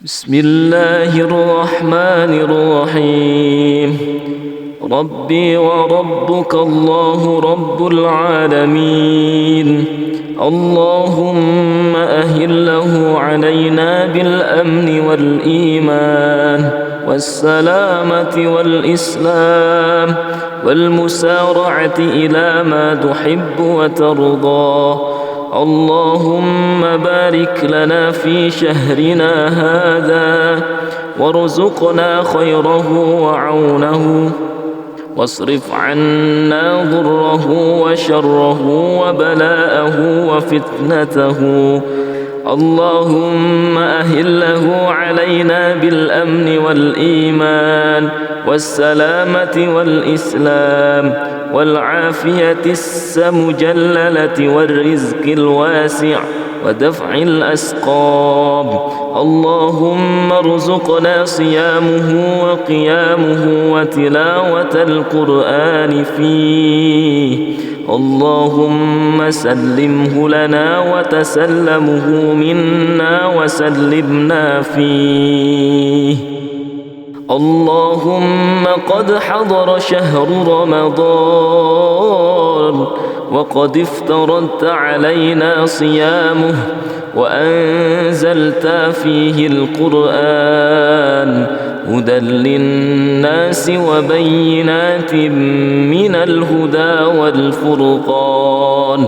بسم الله الرحمن الرحيم. ربي وربك الله رب العالمين. اللهم أهله علينا بالأمن والإيمان والسلامة والإسلام والمسارعة إلى ما تحب وترضى. اللهم بارك لنا في شهرنا هذا وارزقنا خيره وعونه، واصرف عنا ضره وشره وبلاءه وفتنته. اللهم أهله علينا بالأمن والإيمان والسلامة والإسلام والعافية السمجللة والرزق الواسع ودفع الأسقام. اللهم ارزقنا صيامه وقيامه وتلاوة القرآن فيه. اللهم سلمه لنا وتسلمه منا وسلمنا فيه. اللهم قد حضر شهر رمضان وقد افترضت علينا صيامه وأنزلت فيه القرآن هدى للناس وبينات من الهدى والفرقان.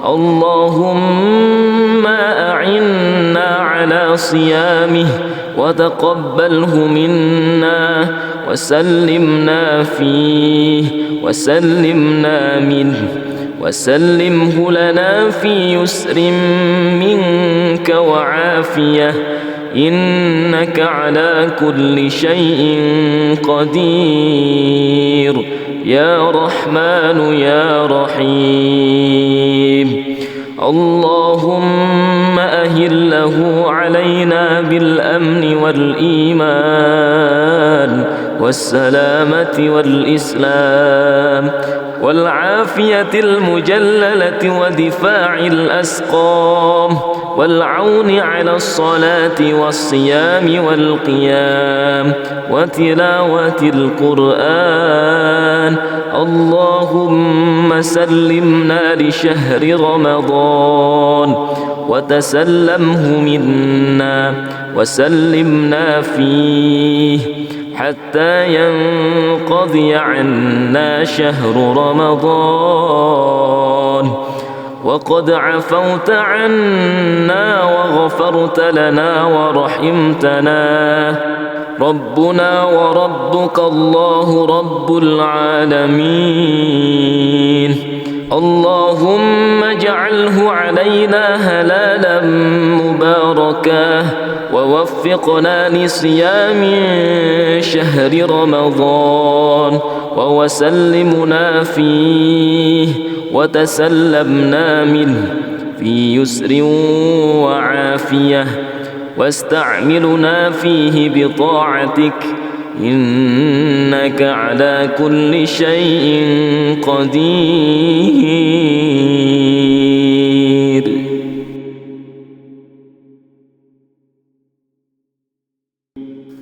اللهم أعنا على صيامه وتقبله منا وسلمنا فيه وسلمنا منه وسلمه لنا في يسر منك وعافية، إنك على كل شيء قدير يا رحمن يا رحيم. اللهم أهله علينا بالأمن والإيمان والسلامة والإسلام والعافية المجللة ودفاع الأسقام والعون على الصلاة والصيام والقيام وتلاوة القرآن. اللهم سلمنا لشهر رمضان وتسلمه منا وسلمنا فيه حتى ينقضي عنا شهر رمضان وقد عفوت عنا وغفرت لنا ورحمتنا. ربنا وربك الله رب العالمين. اللهم اجعله علينا هلالا مباركا ووفقنا لصيام شهر رمضان وسلمنا فيه وتسلمنا منه في يسر وعافية واستعملنا فيه بطاعتك، إنك على كل شيء قدير.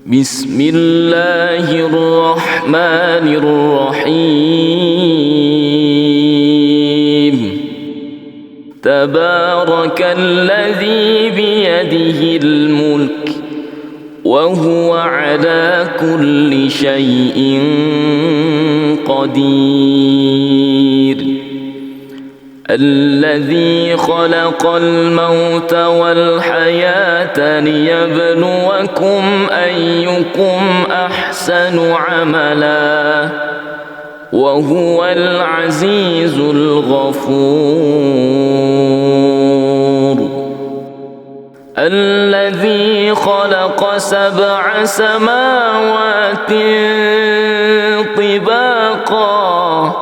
بسم الله الرحمن الرحيم. تبارك الذي بيده الملك وهو على كل شيء قدير. الذي خلق الموت والحياة ليبلوكم أيكم أحسن عملا وهو العزيز الغفور. الذي خلق 7 سماوات طباقا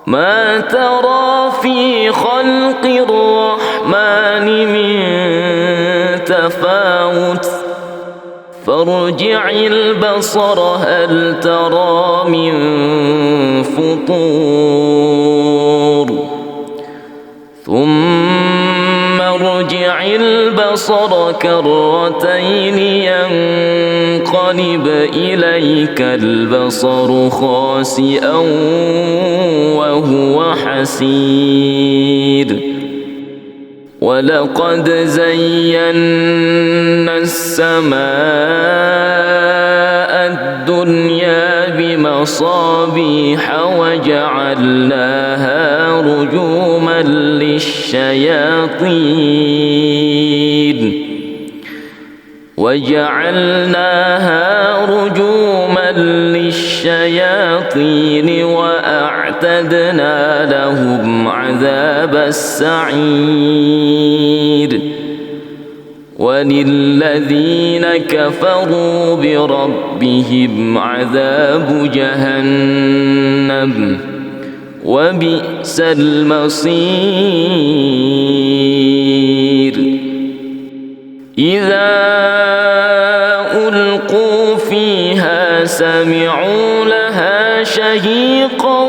ما ترى في خلق الرحمن من تفاوت فارجع البصر هل ترى من فطور ثم ارجع البصر كرتين ينقلب إليك البصر خاسئا وهو حسير ولقد زينا السماء الدنيا بمصابيح وجعلناها رجوما للشياطين وأعتدنا لهم عذاب السعير وللذين كفروا بربهم عذاب جهنم وبئس المصير إذا ألقوا فيها سمعوا لها شهيقا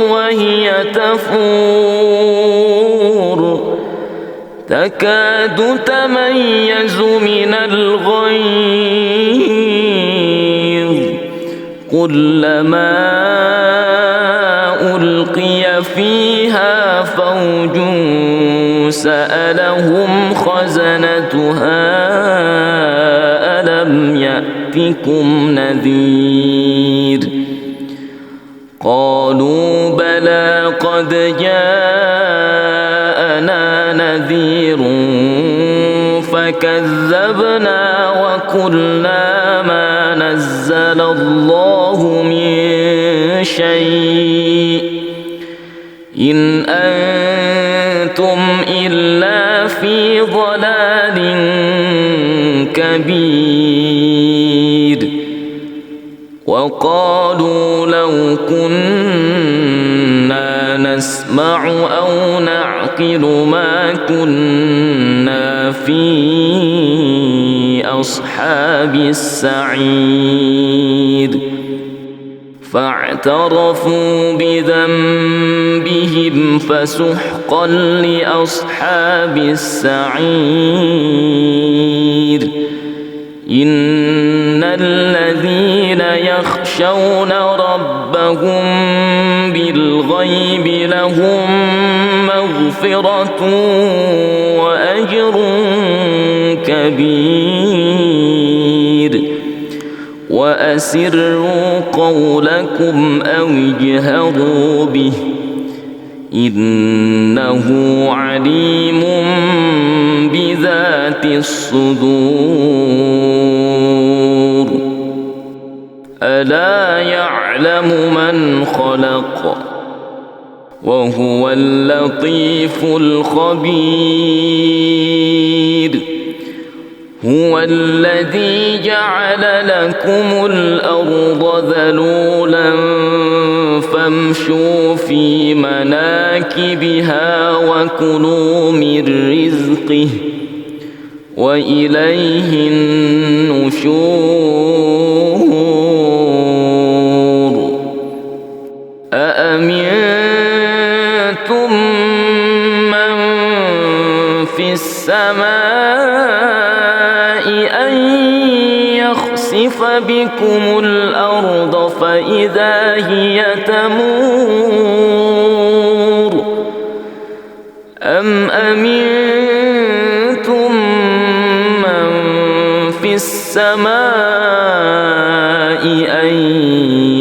وهي تفور تكاد تميز من الغيظ كلما ألقي فيها فوج سألهم خزنتها ألم يأتكم نذير قالوا بلى قد جاءنا نذير فكذبنا وقلنا ما نزل الله من شيء إن أنتم إلا في ضلال كبير وقالوا لو كنا نسمع أو نعقل ما كنا في أصحاب السعير فاعترفوا بذنبهم فسحقا لأصحاب السعير إن الذين يخشون ربهم بالغيب لهم مغفرة وأجر كبير وأسروا قولكم أو اجهروا به إنه عليم بذات الصدور ألا يعلم من خلق وهو اللطيف الخبير هو الذي جعل لكم الأرض ذلولا فامشوا في مناكبها وكلوا من رزقه وإليه النشور أأمنتم من في السماء أن يخسف بكم الأرض فإذا هي تمور أم أمنتم من في السماء أن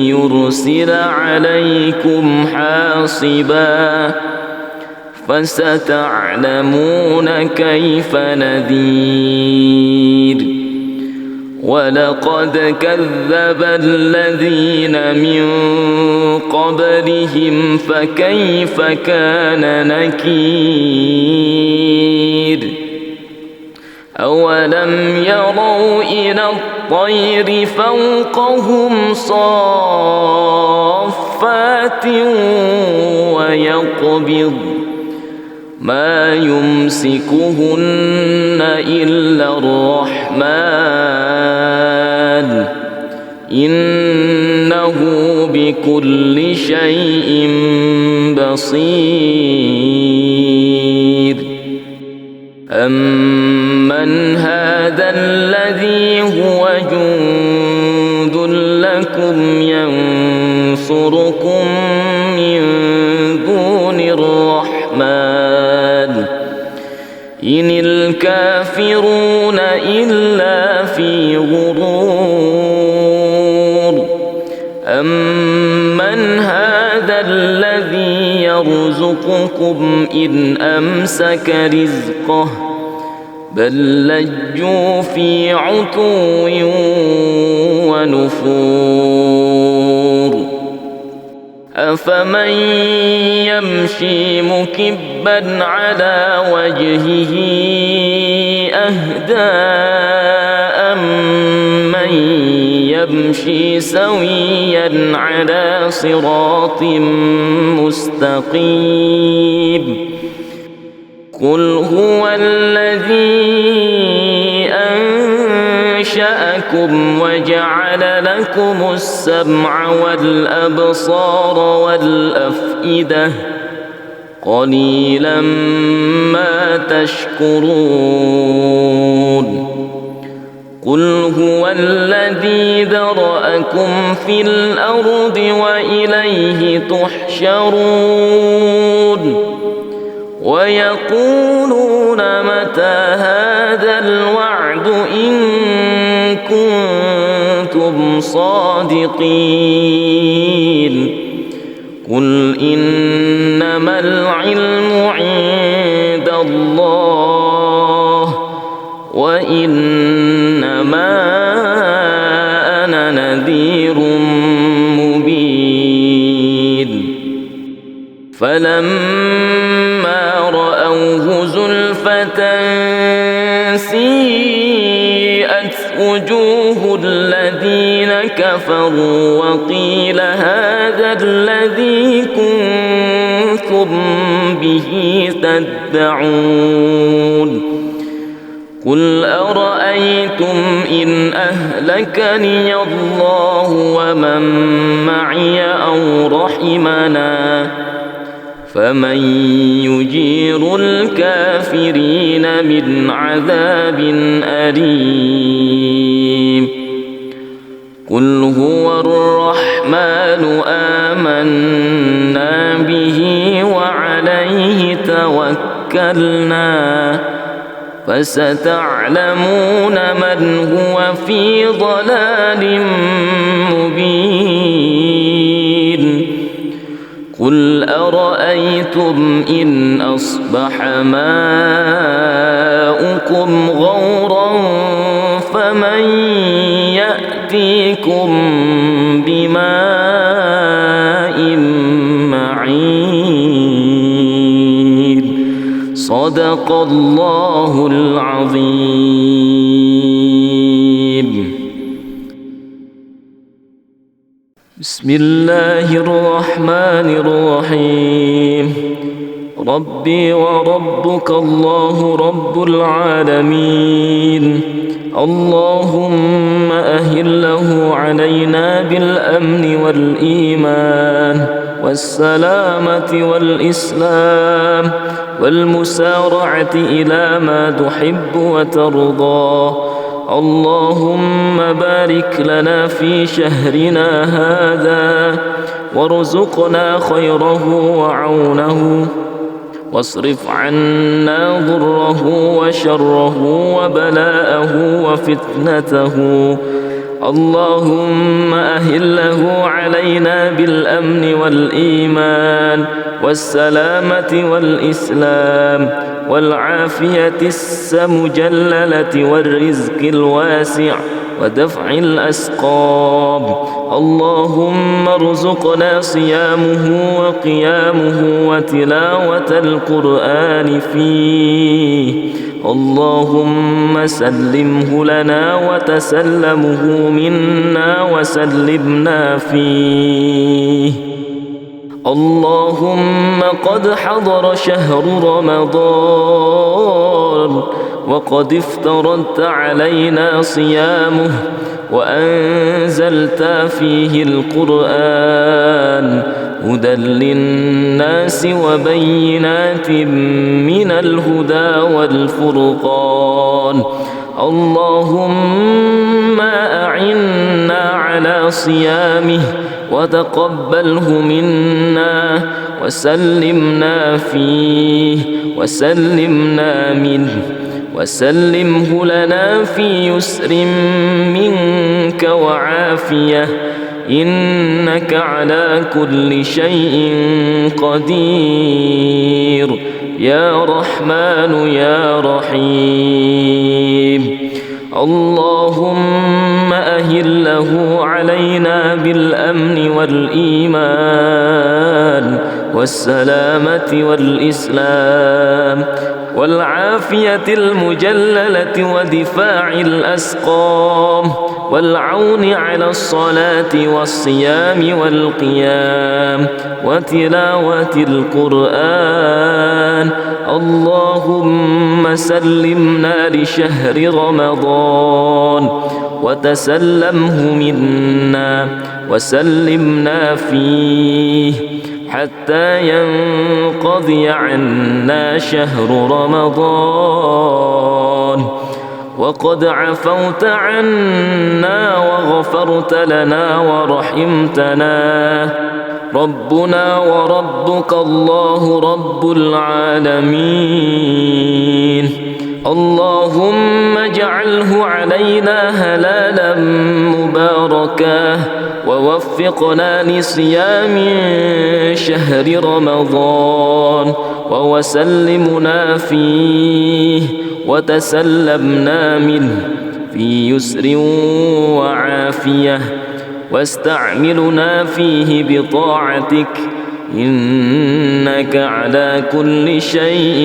يرسل عليكم حاصبا فستعلمون كيف نذير ولقد كذب الذين من قبلهم فكيف كان نكير أولم يروا إلى الطير فوقهم صافات ويقبض ما يمسكهن إلا الرحمن إنه بكل شيء بصير أمن هذا الذي هو جند لكم ينصركم من دون الرحمن إن الكافرون إلا في غرور أمن هذا الذي يرزقكم إن أمسك رزقه بل لجوا في عتو ونفور أفمن يمشي مكبا على وجهه أهدى أمن يمشي سويا على صراط مستقيم قل هو الذي أنشأكم وجعل لكم السمع والأبصار والأفئدة قليلا ما تشكرون قل هو الذي ذرأكم في الأرض وإليه تحشرون ويقولون متى هذا الوعد إن كنتم صادقين قل إنما العلم عند الله وإنما أنا نذير مبين فلما رأوه زلفة سيئت وجوه الذين كفروا وقيل هذا الذي كنتم به تدعون قل أرأيتم إن أهلكني الله ومن معي أو رحمنا فمن يجير الكافرين من عذاب أليم قل هو الرحمن آمنا به وعليه توكلنا فستعلمون من هو في ضلال مبين قل أرأيتم إن أصبح ماؤكم غورا فمن يأتيكم بماء معين صدق الله العظيم. بسم الله الرحمن الرحيم. ربي وربك الله رب العالمين. اللهم أهله علينا بالأمن والإيمان والسلامة والإسلام والمسارعة إلى ما تحب وترضى. اللهم بارك لنا في شهرنا هذا وارزقنا خيره وعونه واصرف عنا ضره وشره وبلاءه وفتنته. اللهم أهله علينا بالأمن والإيمان والسلامة والإسلام والعافية السمجللة والرزق الواسع ودفع الأسقام. اللهم ارزقنا صيامه وقيامه وتلاوة القرآن فيه. اللهم سلمه لنا وتسلمه منا وسلمنا فيه. اللهم قد حضر شهر رمضان وقد افترضت علينا صيامه وأنزلت فيه القرآن هدى للناس وبينات من الهدى والفرقان. اللهم أعنا على صيامه وتقبله منا وسلمنا فيه وسلمنا منه وسلمه لنا في يسر منك وعافية، إنك على كل شيء قدير يا رحمن يا رحيم. اللهم أهله علينا بالأمن والإيمان والسلامة والإسلام والعافية المجللة ودفاع الأسقام والعون على الصلاة والصيام والقيام وتلاوة القرآن. اللهم سلمنا لشهر رمضان وتسلمه منا وسلمنا فيه حتى ينقضي عنا شهر رمضان وقد عفوت عنا وغفرت لنا ورحمتنا. ربنا وربك الله رب العالمين. اللهم اجعله علينا هلالا مباركا ووفقنا لصيام شهر رمضان وسلمنا فيه وتسلمنا منه في يسر وعافية واستعملنا فيه بطاعتك، إنك على كل شيء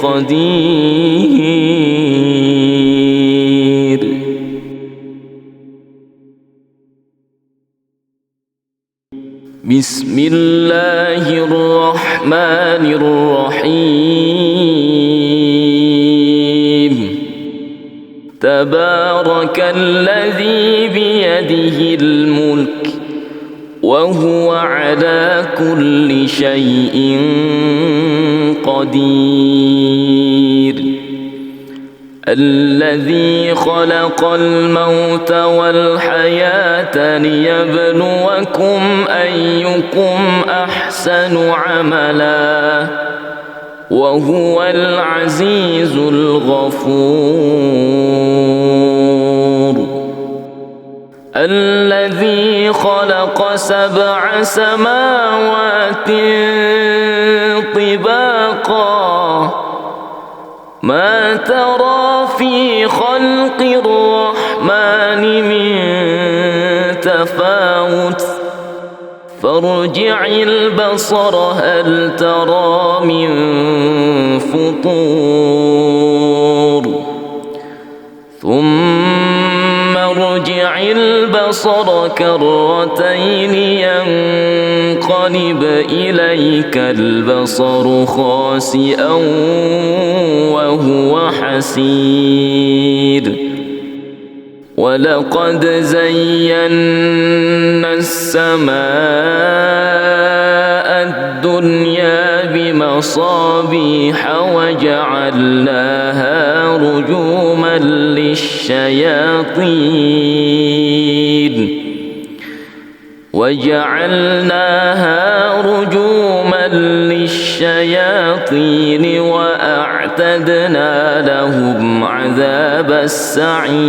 قدير. بسم الله الرحمن الرحيم. تبارك الذي بيده الملك وهو على كل شيء قدير. الذي خلق الموت والحياة ليبلوكم أيكم أحسن عملا وهو العزيز الغفور. الذي خلق 7 سماوات طباقا ما ترى في خلق الرحمن من تفاوت فارجع البصر هل ترى من فطور ثم ارجع البصر كرتين ينقلب إليك البصر خاسئا وهو حسير. ولقد زينا السماء الدنيا بمصابيح وجعلناها رجوما للشياطين وأعتدنا لهم عذاب السعير.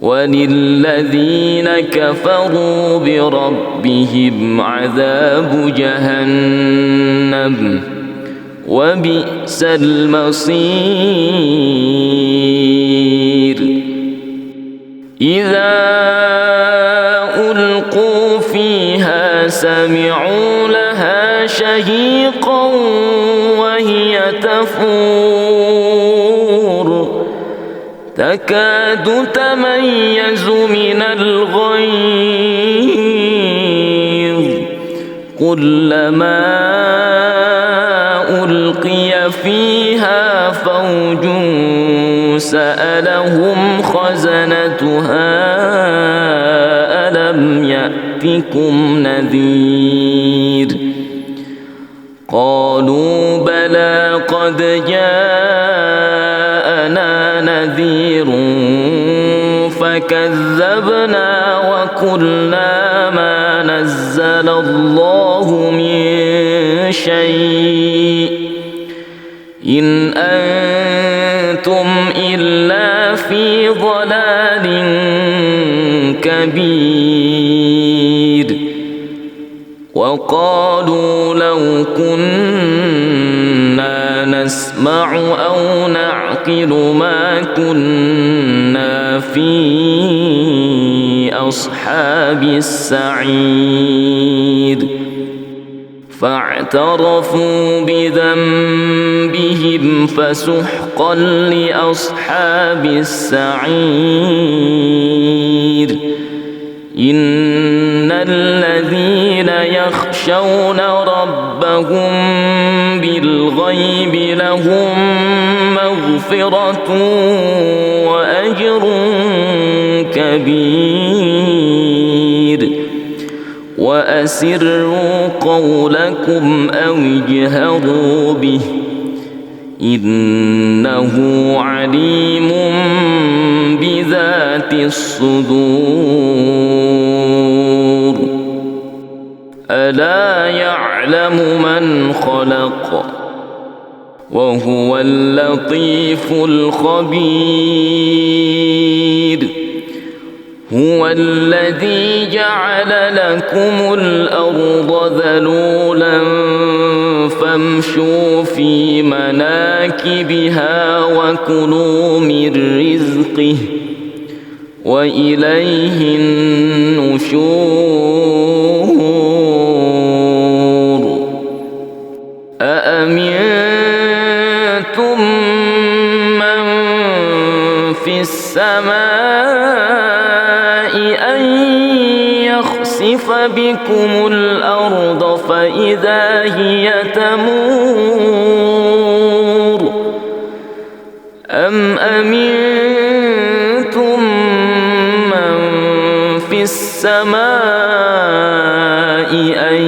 وللذين كفروا بربهم عذاب جهنم وبئس المصير. إذا ألقوا فيها سمعوا لها شهيقا وهي تفور تكاد تميز من الغيظ كلما ألقي فيها فوج سألهم خزنتها ألم أولم يأتكم نذير قالوا بلى قد جاءنا نذير فكذبنا وقلنا ما نزل الله من شيء إن أنتم إلا في ضلال كبير وقالوا لو كنا نسمع أو نعقل ما كنا في أصحاب السعير فاعترفوا بذنبهم فسحقا لأصحاب السعير إن الذين يخشون ربهم بالغيب لهم مغفرة وأجر كبير وأسروا قولكم أو اجهروا به إنه عليم بذات الصدور ألا يعلم من خلق وهو اللطيف الخبير هو الذي جعل لكم الأرض ذلولا فامشوا في مناكبها وكلوا من رزقه وإليه النشور أأمنتم من في السماء أن يخسف بكم الأرض فإذا هي تمور أم أمنتم من في السماء أن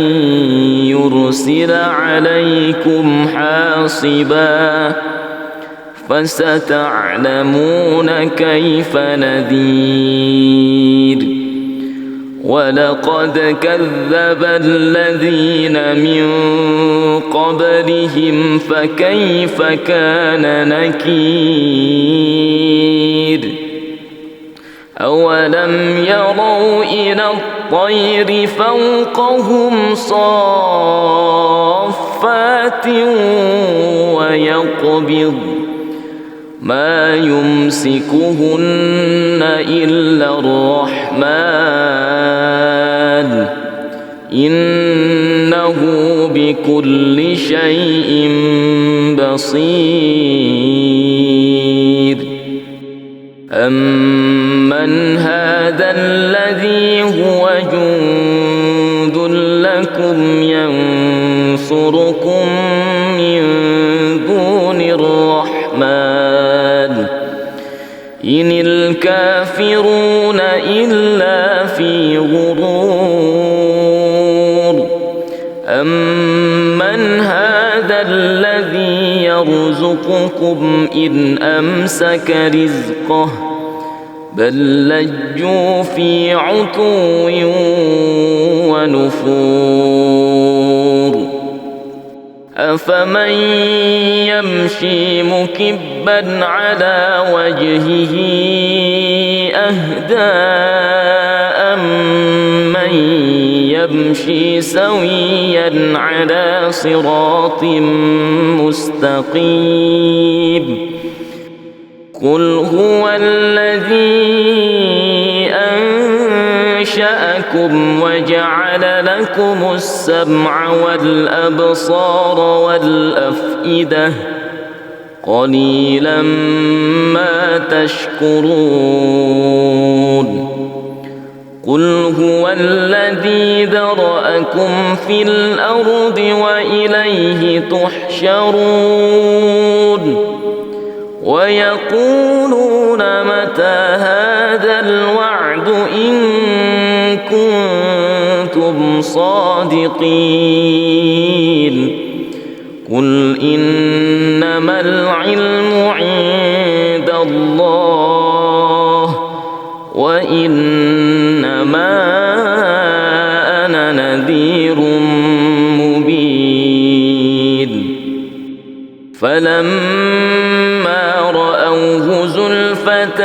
يرسل عليكم حاصبا فستعلمون كيف نذير ولقد كذب الذين من قبلهم فكيف كان نكير أولم يروا إلى الطير فوقهم صافات ويقبض ما يمسكهن إلا الرحمن إنه بكل شيء بصير أمن هذا الذي هو جند لكم ينصركم من دون الرحمن إن الكافرون إلا في غرور أمن هذا الذي يرزقكم إن أمسك رزقه بل لجوا في عتو ونفور أفمن يمشي مكبا على وجهه أهدى أمن يمشي سويا على صراط مستقيم قل هو الذي أنشأكم وجعل لكم السمع والأبصار والأفئدة قليلا ما تشكرون قل هو الذي ذرأكم في الأرض وإليه تحشرون ويقولون متى هذا الوعد إن كنتم صادقين قل إنما العلم عند الله وإنما أنا نذير مبين فلما رأوه زلفة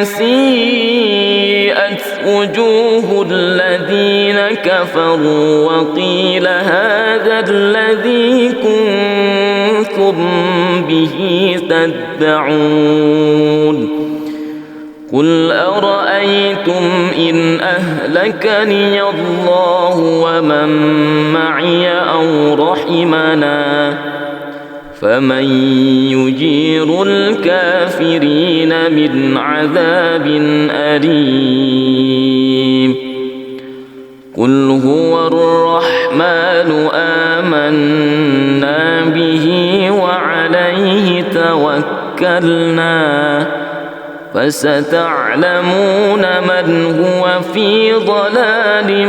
سيئت وجوه الذين كفروا وقيل هذا الذي كنتم به تدعون قل أرأيتم إن أهلكني الله ومن معي أو رحمنا فمن يجير الكافرين من عذاب أليم قل هو الرحمن آمنا به وعليه توكلنا فستعلمون من هو في ضلال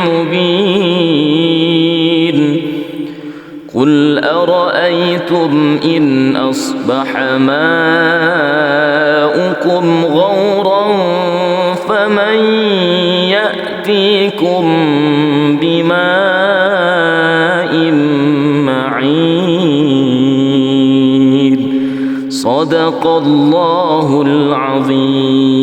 مبين قل أرأيتم إن أصبح ماؤكم غورا فمن يأتيكم بماء معين صدق الله العظيم